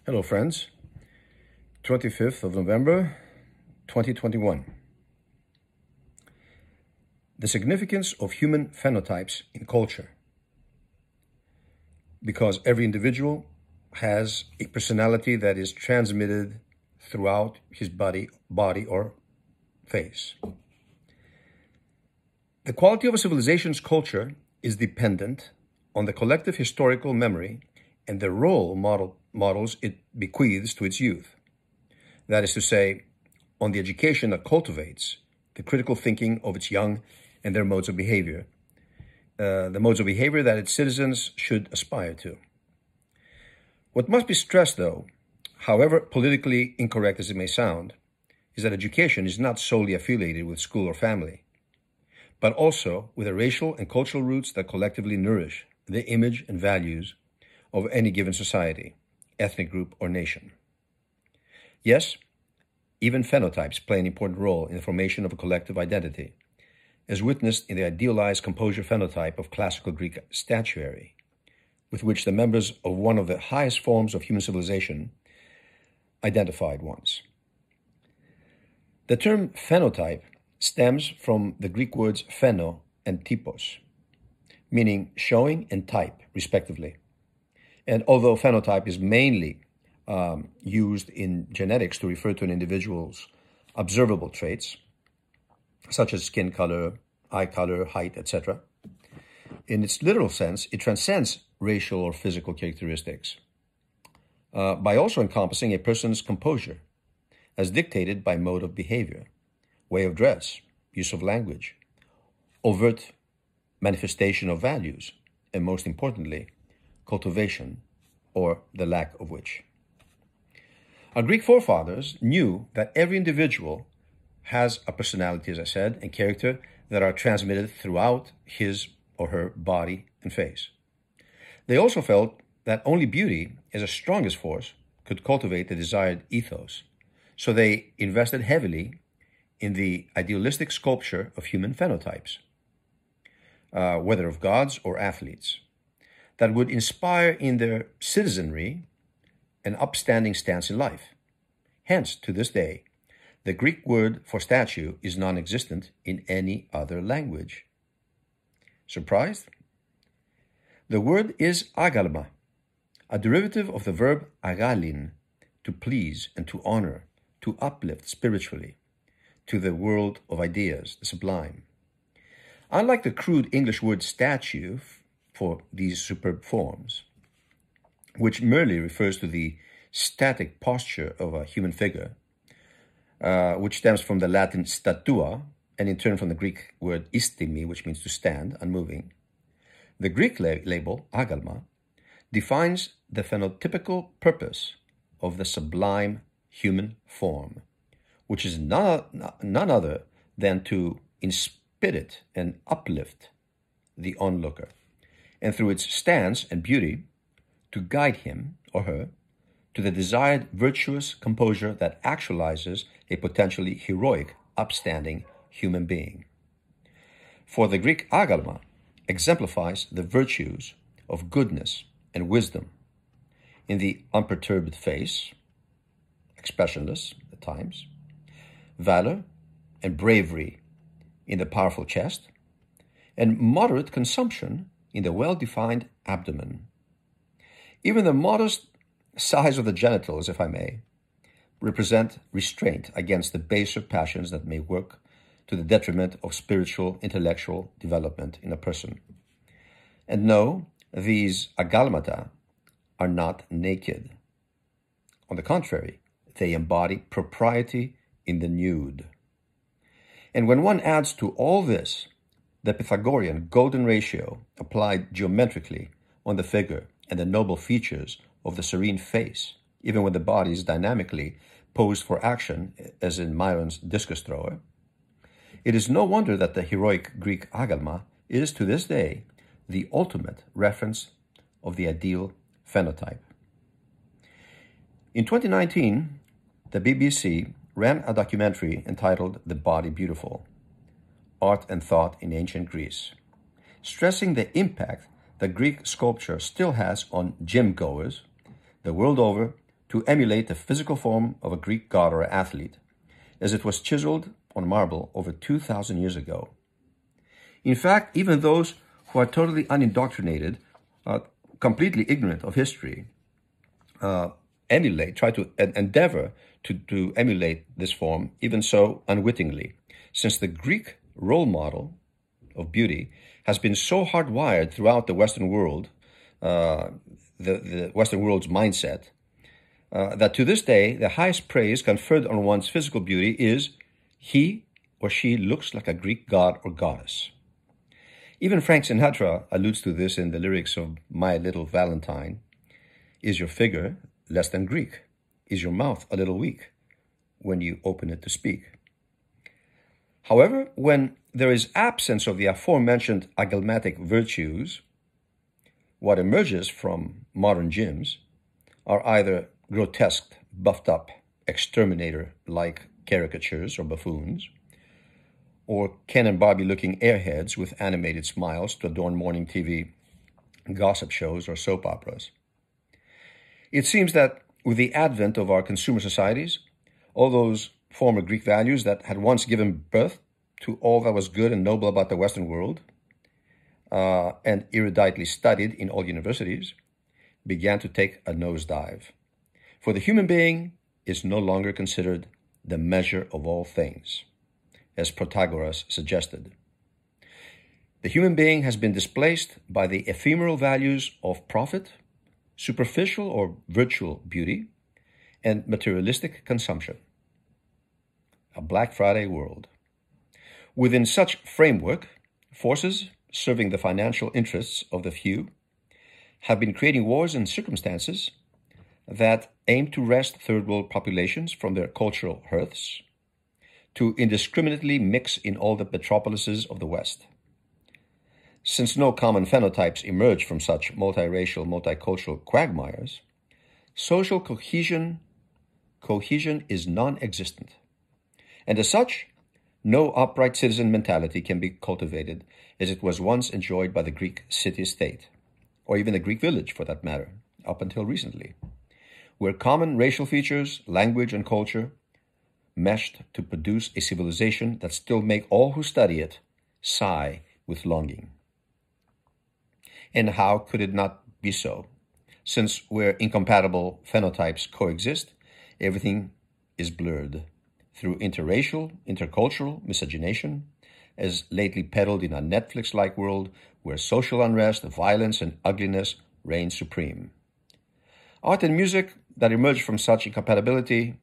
Hello, friends. 25th of November, 2021. The significance of human phenotypes in culture. Because every individual has a personality that is transmitted throughout his body or face. The quality of a civilization's culture is dependent on the collective historical memory and the role models it bequeaths to its youth. That is to say, on the education that cultivates the critical thinking of its young and their modes of behavior, the modes of behavior that its citizens should aspire to. What must be stressed, though, however politically incorrect as it may sound, is that education is not solely affiliated with school or family, but also with the racial and cultural roots that collectively nourish the image and values of any given society, ethnic group, or nation. Yes, even phenotypes play an important role in the formation of a collective identity, as witnessed in the idealized composure phenotype of classical Greek statuary, with which the members of one of the highest forms of human civilization identified once. The term phenotype stems from the Greek words pheno and typos, meaning showing and type, respectively. And although phenotype is mainly used in genetics to refer to an individual's observable traits, such as skin color, eye color, height, etc., in its literal sense, it transcends racial or physical characteristics by also encompassing a person's composure, as dictated by mode of behavior, way of dress, use of language, overt manifestation of values, and most importantly, cultivation, or the lack of which. Our Greek forefathers knew that every individual has a personality, as I said, and character that are transmitted throughout his or her body and face. They also felt that only beauty, as a strongest force, could cultivate the desired ethos, so they invested heavily in the idealistic sculpture of human phenotypes, whether of gods or athletes, that would inspire in their citizenry an upstanding stance in life. Hence, to this day, the Greek word for statue is non-existent in any other language. Surprised? The word is agalma, a derivative of the verb agalin, to please and to honor, to uplift spiritually, to the world of ideas, the sublime. Unlike the crude English word statue for these superb forms, which merely refers to the static posture of a human figure, which stems from the Latin statua, and in turn from the Greek word istimi, which means to stand, unmoving. The Greek label, agalma, defines the phenotypical purpose of the sublime human form, which is none other than to inspirit and uplift the onlooker, and through its stance and beauty, to guide him or her to the desired virtuous composure that actualizes a potentially heroic, upstanding human being. For the Greek agalma exemplifies the virtues of goodness and wisdom in the unperturbed face, expressionless at times, valor and bravery in the powerful chest, and moderate consumption in the well-defined abdomen. Even the modest size of the genitals, if I may, represent restraint against the baser passions that may work to the detriment of spiritual, intellectual development in a person. And no, these agalmata are not naked. On the contrary, they embody propriety in the nude. And when one adds to all this the Pythagorean golden ratio applied geometrically on the figure and the noble features of the serene face, even when the body is dynamically posed for action, as in Myron's discus thrower, it is no wonder that the heroic Greek agalma is to this day the ultimate reference of the ideal phenotype. In 2019, the BBC ran a documentary entitled The Body Beautiful, Art and Thought in Ancient Greece, stressing the impact that Greek sculpture still has on gym goers the world over to emulate the physical form of a Greek god or athlete, as it was chiseled on marble over 2,000 years ago. In fact, even those who are totally unindoctrinated, completely ignorant of history, try to endeavor to emulate this form, even so unwittingly, since the Greek role model of beauty has been so hardwired throughout the Western world, the Western world's mindset, that to this day, the highest praise conferred on one's physical beauty is he or she looks like a Greek god or goddess. Even Frank Sinatra alludes to this in the lyrics of My Little Valentine. Is your figure less than Greek? Is your mouth a little weak when you open it to speak? However, when there is absence of the aforementioned agalmatic virtues, what emerges from modern gyms are either grotesque, buffed up, exterminator-like caricatures or buffoons, or Ken and Barbie looking airheads with animated smiles to adorn morning TV gossip shows or soap operas. It seems that with the advent of our consumer societies, all those former Greek values that had once given birth to all that was good and noble about the Western world, and eruditely studied in all universities, began to take a nosedive. For the human being is no longer considered the measure of all things, as Protagoras suggested. The human being has been displaced by the ephemeral values of profit, superficial or virtual beauty, and materialistic consumption. A Black Friday world. Within such framework, forces serving the financial interests of the few have been creating wars and circumstances that aim to wrest third world populations from their cultural hearths, to indiscriminately mix in all the metropolises of the West. Since no common phenotypes emerge from such multiracial, multicultural quagmires, social cohesion is non-existent. And as such, no upright citizen mentality can be cultivated as it was once enjoyed by the Greek city-state, or even the Greek village for that matter, up until recently, where common racial features, language, and culture meshed to produce a civilization that still make all who study it sigh with longing. And how could it not be so? Since where incompatible phenotypes coexist, everything is blurred through interracial, intercultural miscegenation, as lately peddled in a Netflix-like world where social unrest, violence, and ugliness reign supreme. Art and music that emerge from such incompatibility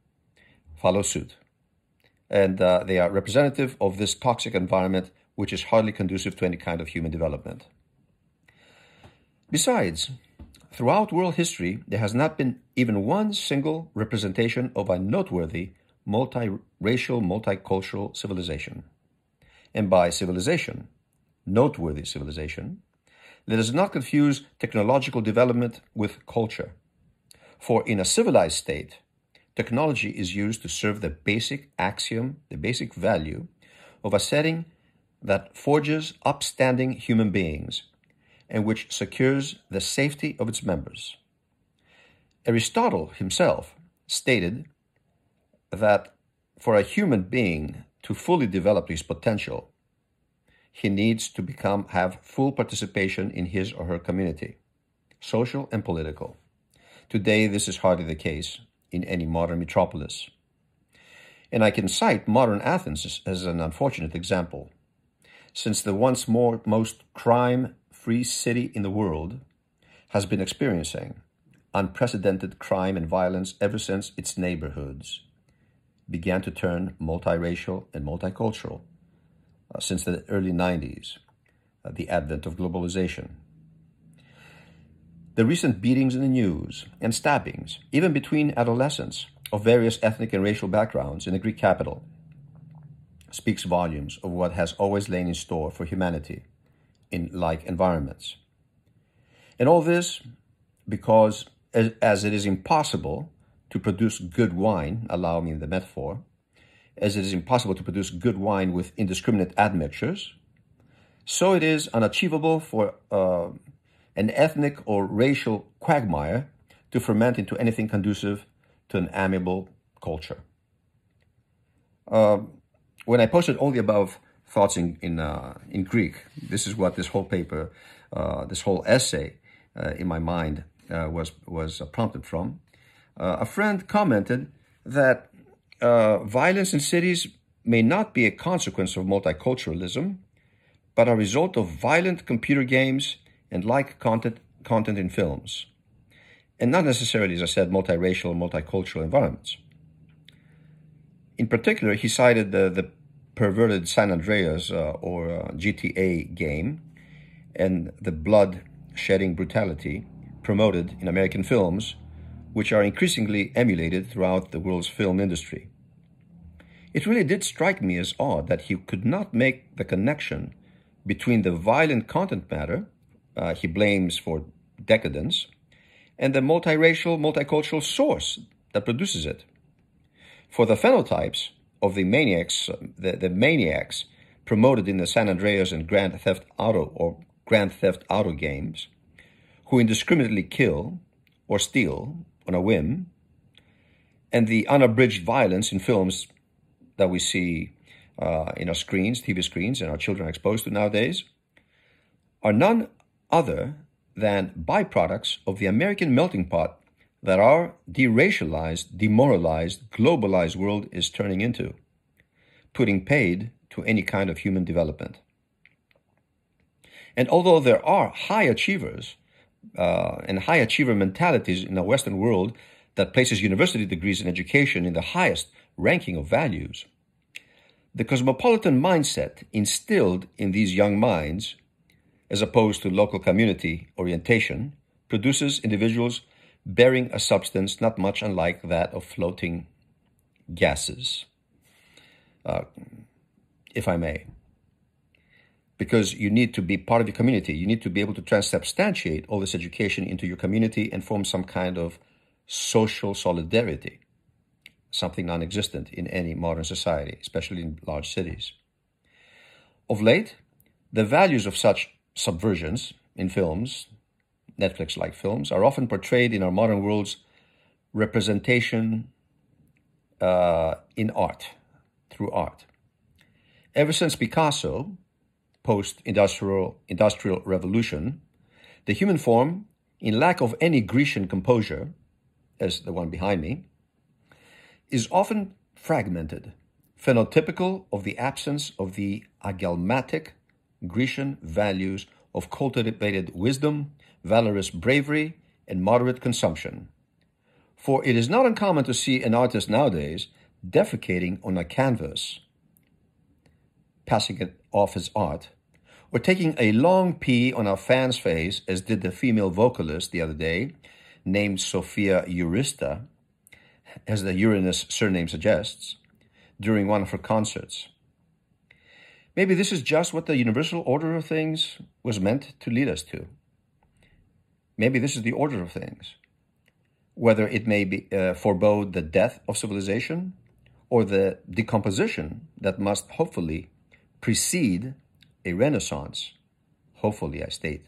follow suit, and they are representative of this toxic environment which is hardly conducive to any kind of human development. Besides, throughout world history, there has not been even one single representation of a noteworthy multiracial, multicultural civilization. And by civilization, noteworthy civilization, let us not confuse technological development with culture. For in a civilized state, technology is used to serve the basic axiom, the basic value of a setting that forges upstanding human beings and which secures the safety of its members. Aristotle himself stated that for a human being to fully develop his potential, he needs to have full participation in his or her community, social and political. Today, this is hardly the case in any modern metropolis. And I can cite modern Athens as an unfortunate example, since the once most crime-free city in the world has been experiencing unprecedented crime and violence ever since its neighborhoods began to turn multiracial and multicultural since the early 90s, the advent of globalization. The recent beatings in the news and stabbings, even between adolescents of various ethnic and racial backgrounds in the Greek capital, speaks volumes of what has always lain in store for humanity in like environments. And all this because, as it is impossible to produce good wine, allow me the metaphor, as it is impossible to produce good wine with indiscriminate admixtures, so it is unachievable for an ethnic or racial quagmire to ferment into anything conducive to an amiable culture. When I posted all the above thoughts in Greek, this is what this whole paper, this whole essay in my mind was prompted from. A friend commented that violence in cities may not be a consequence of multiculturalism, but a result of violent computer games and like content in films, and not necessarily, as I said, multiracial, multicultural environments. In particular, he cited the perverted San Andreas or GTA game and the blood-shedding brutality promoted in American films, which are increasingly emulated throughout the world's film industry. It really did strike me as odd that he could not make the connection between the violent content matter he blames for decadence and the multiracial, multicultural source that produces it. For the phenotypes of the maniacs, the maniacs promoted in the San Andreas and Grand Theft Auto games, who indiscriminately kill or steal on a whim, and the unabridged violence in films that we see in our screens, TV screens, and our children are exposed to nowadays, are none other than byproducts of the American melting pot that our deracialized, demoralized, globalized world is turning into, putting paid to any kind of human development. And although there are high achievers and high achiever mentalities in the Western world that places university degrees in education in the highest ranking of values, the cosmopolitan mindset instilled in these young minds, as opposed to local community orientation, produces individuals bearing a substance not much unlike that of floating gases, if I may. Because you need to be part of your community. You need to be able to transubstantiate all this education into your community and form some kind of social solidarity, something non-existent in any modern society, especially in large cities. Of late, the values of such subversions in films, Netflix-like films, are often portrayed in our modern world's representation in art, through art. Ever since Picasso, post-industrial revolution, the human form, in lack of any Grecian composure, as the one behind me, is often fragmented, phenotypical of the absence of the agalmatic Grecian values of cultivated wisdom, valorous bravery, and moderate consumption. For it is not uncommon to see an artist nowadays defecating on a canvas, passing it off as art, or taking a long pee on a fan's face, as did the female vocalist the other day, named Sophia Eurista, as the Uranus surname suggests, during one of her concerts. Maybe this is just what the universal order of things was meant to lead us to. Maybe this is the order of things, whether it may be forebode the death of civilization or the decomposition that must hopefully precede a renaissance. Hopefully, I state.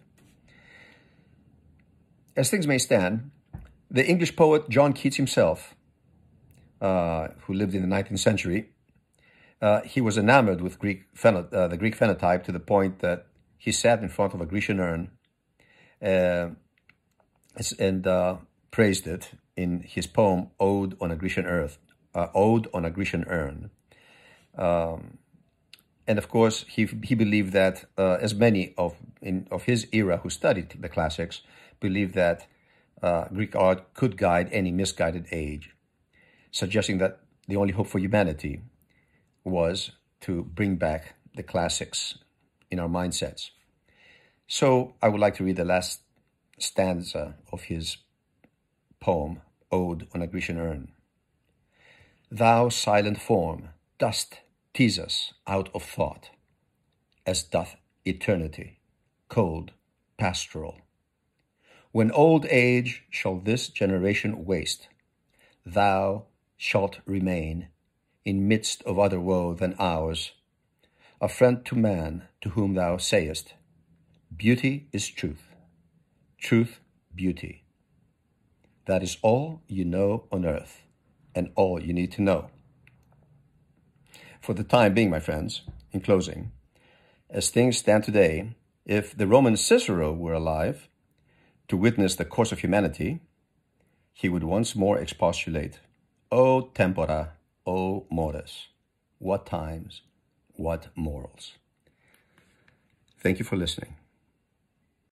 As things may stand, the English poet John Keats himself, who lived in the 19th century, he was enamored with the Greek phenotype to the point that he sat in front of a Grecian urn and praised it in his poem "Ode on a Grecian Urn." And of course, he believed that, as many of his era who studied the classics believed that Greek art could guide any misguided age, suggesting that the only hope for humanity was to bring back the classics in our mindsets. So I would like to read the last stanza of his poem, Ode on a Grecian Urn. Thou silent form dost tease us out of thought, as doth eternity, cold, pastoral. When old age shall this generation waste, thou shalt remain in midst of other woe than ours, a friend to man to whom thou sayest, beauty is truth, truth beauty. That is all you know on earth, and all you need to know. For the time being, my friends, in closing, as things stand today, if the Roman Cicero were alive to witness the course of humanity, he would once more expostulate, O tempora, O mores, what times, what morals. Thank you for listening.